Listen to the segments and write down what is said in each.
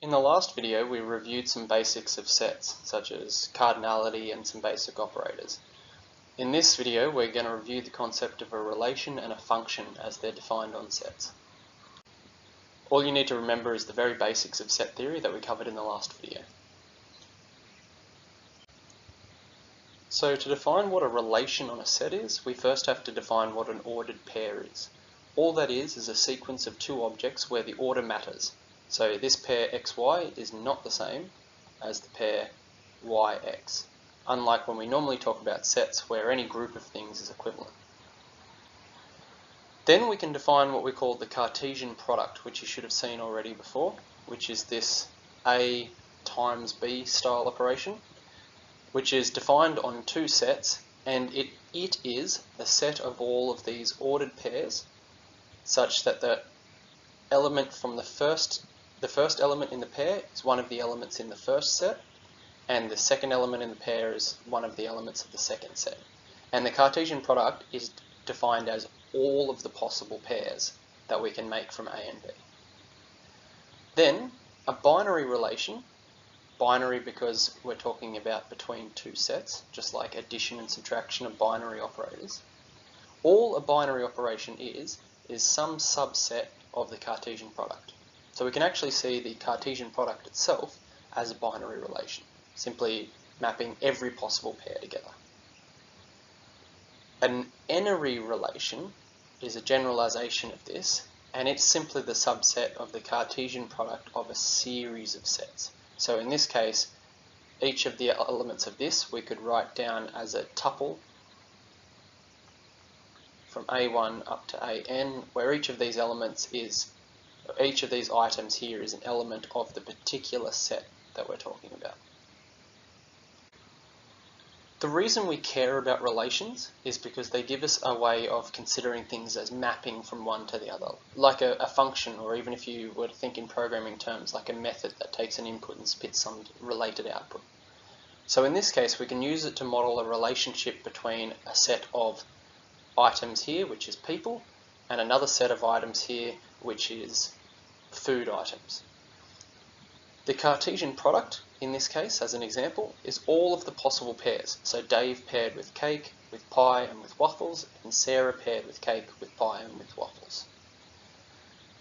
In the last video, we reviewed some basics of sets, such as cardinality and some basic operators. In this video, we're going to review the concept of a relation and a function as they're defined on sets. All you need to remember is the very basics of set theory that we covered in the last video. So to define what a relation on a set is, we first have to define what an ordered pair is. All that is a sequence of two objects where the order matters. So this pair xy is not the same as the pair yx, unlike when we normally talk about sets where any group of things is equivalent. Then we can define what we call the Cartesian product, which you should have seen already before, which is this A times B style operation, which is defined on two sets, and it is a set of all of these ordered pairs such that the element from the first element in the pair is one of the elements in the first set, and the second element in the pair is one of the elements of the second set. And the Cartesian product is defined as all of the possible pairs that we can make from A and B. Then, a binary relation, binary because we're talking about between two sets, just like addition and subtraction are binary operators. All a binary operation is some subset of the Cartesian product. So we can actually see the Cartesian product itself as a binary relation, simply mapping every possible pair together. An n-ary relation is a generalization of this, and it's simply the subset of the Cartesian product of a series of sets. So in this case, each of the elements of this we could write down as a tuple from A1 up to AN, where each of these items here is an element of the particular set that we're talking about. The reason we care about relations is because they give us a way of considering things as mapping from one to the other, like a function, or even if you were to think in programming terms, like a method that takes an input and spits some related output. So in this case, we can use it to model a relationship between a set of items here, which is people, and another set of items here, which is food items. The Cartesian product, in this case, as an example, is all of the possible pairs. So Dave paired with cake, with pie, and with waffles, and Sarah paired with cake, with pie, and with waffles.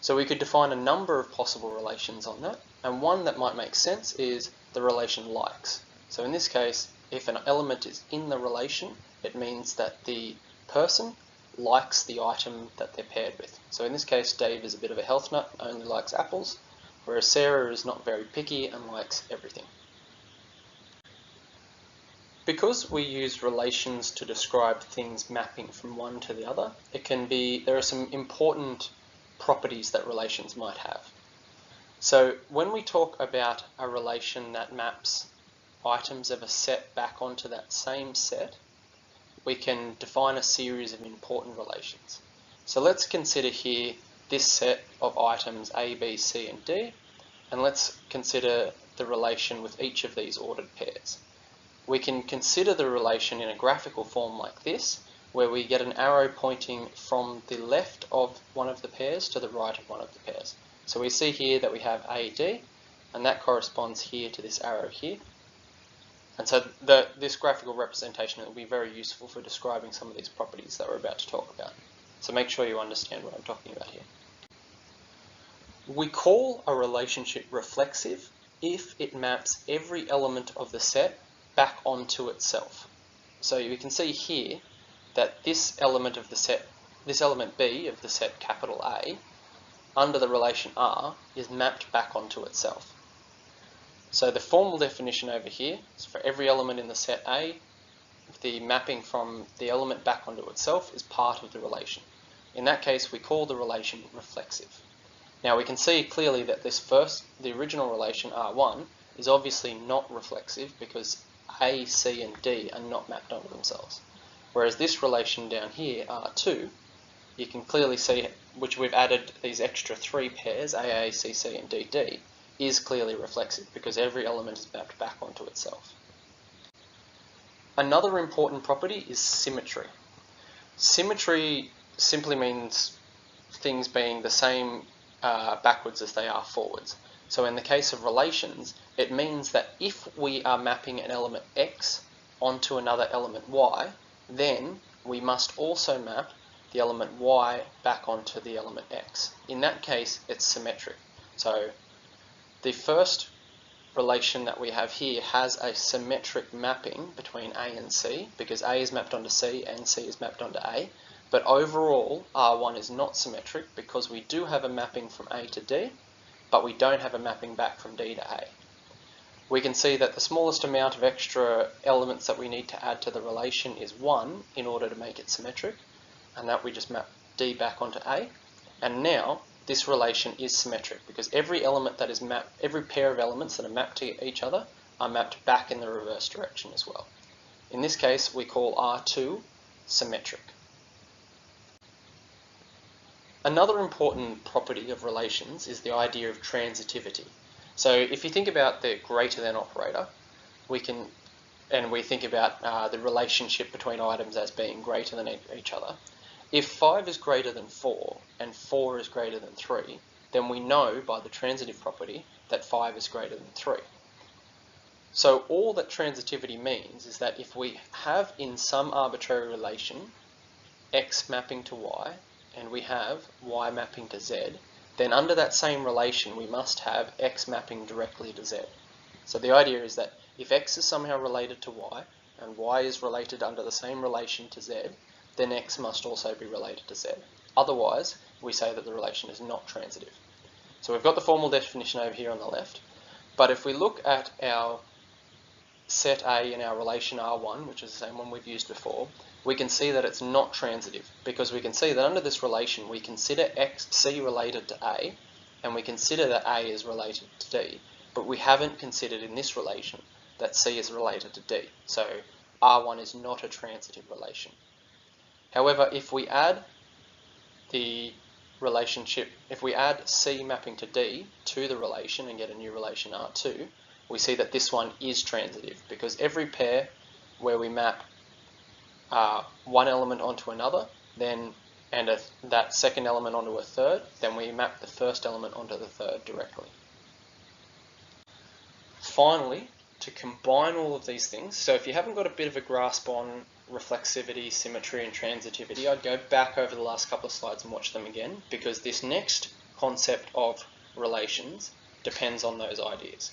So we could define a number of possible relations on that, and one that might make sense is the relation likes. So in this case, if an element is in the relation, it means that the person likes the item that they're paired with. So in this case, Dave is a bit of a health nut, only likes apples, whereas Sarah is not very picky and likes everything. Because we use relations to describe things mapping from one to the other, there are some important properties that relations might have. So when we talk about a relation that maps items of a set back onto that same set, we can define a series of important relations. So let's consider here this set of items A, B, C, and D, and let's consider the relation with each of these ordered pairs. We can consider the relation in a graphical form like this, where we get an arrow pointing from the left of one of the pairs to the right of one of the pairs. So we see here that we have AD, and that corresponds here to this arrow here. And so this graphical representation will be very useful for describing some of these properties that we're about to talk about. So make sure you understand what I'm talking about here. We call a relationship reflexive if it maps every element of the set back onto itself. So you can see here that this element of the set, this element B of the set capital A, under the relation R, is mapped back onto itself. So the formal definition over here is for every element in the set A, the mapping from the element back onto itself is part of the relation. In that case, we call the relation reflexive. Now we can see clearly that the original relation R1 is obviously not reflexive because A, C, and D are not mapped onto themselves. Whereas this relation down here, R2, you can clearly see, which we've added these extra three pairs, AA, CC, and DD, is clearly reflexive because every element is mapped back onto itself. Another important property is symmetry. Symmetry simply means things being the same backwards as they are forwards. So in the case of relations, it means that if we are mapping an element x onto another element y, then we must also map the element y back onto the element x. In that case, it's symmetric. So the first relation that we have here has a symmetric mapping between A and C, because A is mapped onto C and C is mapped onto A. But overall, R1 is not symmetric because we do have a mapping from A to D, but we don't have a mapping back from D to A. We can see that the smallest amount of extra elements that we need to add to the relation is 1 in order to make it symmetric, and that we just map D back onto A. And now this relation is symmetric because every element that is mapped, every pair of elements that are mapped to each other are mapped back in the reverse direction as well. In this case, we call R2 symmetric. Another important property of relations is the idea of transitivity. So if you think about the greater than operator, we think about the relationship between items as being greater than each other. If 5 is greater than 4 and 4 is greater than 3, then we know by the transitive property that 5 is greater than 3. So all that transitivity means is that if we have in some arbitrary relation x mapping to y and we have y mapping to z, then under that same relation we must have x mapping directly to z. So the idea is that if x is somehow related to y and y is related under the same relation to z, then x must also be related to z. Otherwise, we say that the relation is not transitive. So we've got the formal definition over here on the left, but if we look at our set A in our relation R1, which is the same one we've used before, we can see that it's not transitive, because we can see that under this relation we consider C related to A, and we consider that A is related to D, but we haven't considered in this relation that C is related to D. So R1 is not a transitive relation. However, if we add the relationship, if we add C mapping to D to the relation and get a new relation R2, we see that this one is transitive, because every pair where we map one element onto another, that second element onto a third, then we map the first element onto the third directly. Finally, to combine all of these things, so if you haven't got a bit of a grasp on reflexivity, symmetry and transitivity, I'd go back over the last couple of slides and watch them again, because this next concept of relations depends on those ideas.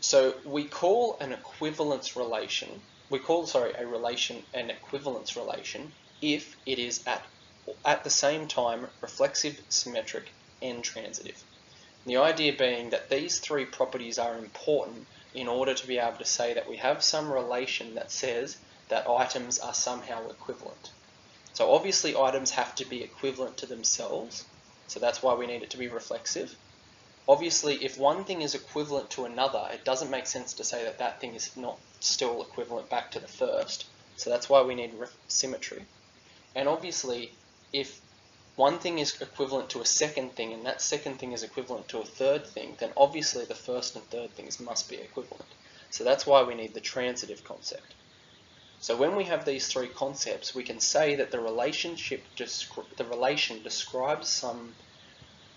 So we call an equivalence relation, a relation an equivalence relation if it is at the same time reflexive, symmetric and transitive. The idea being that these three properties are important in order to be able to say that we have some relation that says that items are somehow equivalent. So obviously items have to be equivalent to themselves, so that's why we need it to be reflexive. Obviously, if one thing is equivalent to another, it doesn't make sense to say that that thing is not still equivalent back to the first, so that's why we need symmetry. And obviously, if one thing is equivalent to a second thing and that second thing is equivalent to a third thing, then obviously the first and third things must be equivalent. So that's why we need the transitive concept. So when we have these three concepts, we can say that the relation describes some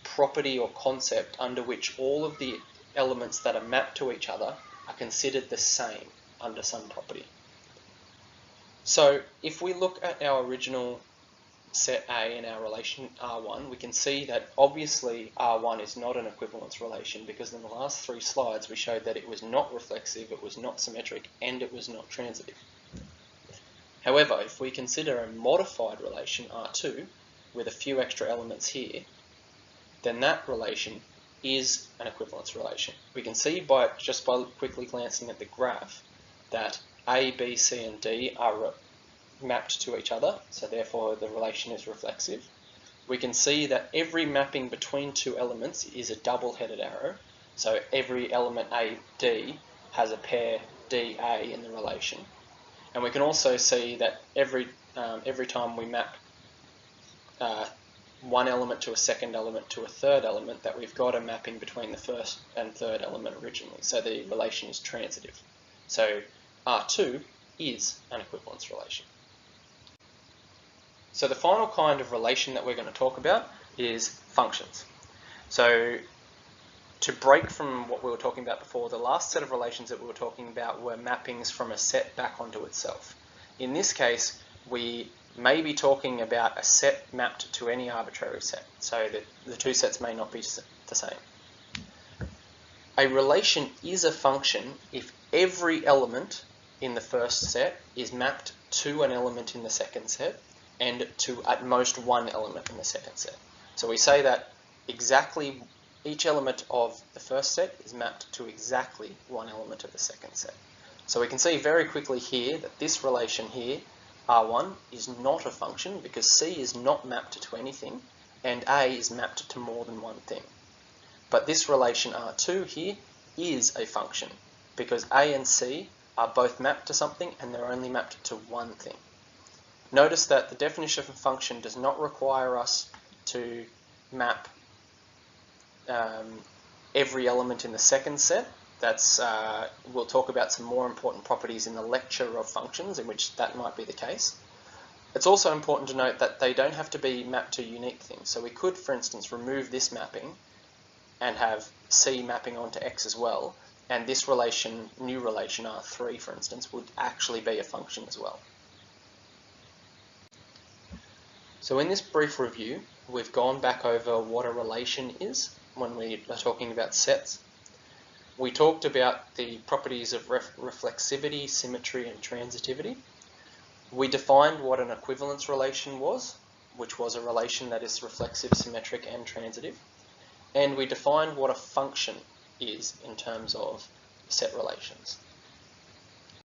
property or concept under which all of the elements that are mapped to each other are considered the same under some property. So if we look at our original set A in our relation R1, we can see that obviously R1 is not an equivalence relation, because in the last three slides we showed that it was not reflexive, it was not symmetric, and it was not transitive. However, if we consider a modified relation R2 with a few extra elements here, then that relation is an equivalence relation. We can see just by quickly glancing at the graph that A, B, C and D are mapped to each other, so therefore the relation is reflexive. We can see that every mapping between two elements is a double-headed arrow, so every element A, D has a pair D, A in the relation. And we can also see that every time we map one element to a second element to a third element, that we've got a mapping between the first and third element originally, so the relation is transitive. So R2 is an equivalence relation. So the final kind of relation that we're going to talk about is functions. So to break from what we were talking about before, the last set of relations that we were talking about were mappings from a set back onto itself. In this case, we may be talking about a set mapped to any arbitrary set, so that the two sets may not be the same. A relation is a function if every element in the first set is mapped to an element in the second set and to at most one element in the second set. So we say that exactly each element of the first set is mapped to exactly one element of the second set. So we can see very quickly here that this relation here, R1, is not a function because C is not mapped to anything and A is mapped to more than one thing. But this relation R2 here is a function because A and C are both mapped to something and they're only mapped to one thing. Notice that the definition of a function does not require us to map every element in the second set. We'll talk about some more important properties in the lecture of functions in which that might be the case. It's also important to note that they don't have to be mapped to unique things. So we could, for instance, remove this mapping and have C mapping onto X as well, and this relation, new relation R3, for instance, would actually be a function as well. So in this brief review, we've gone back over what a relation is when we are talking about sets. We talked about the properties of reflexivity, symmetry, and transitivity. We defined what an equivalence relation was, which was a relation that is reflexive, symmetric, and transitive. And we defined what a function is in terms of set relations.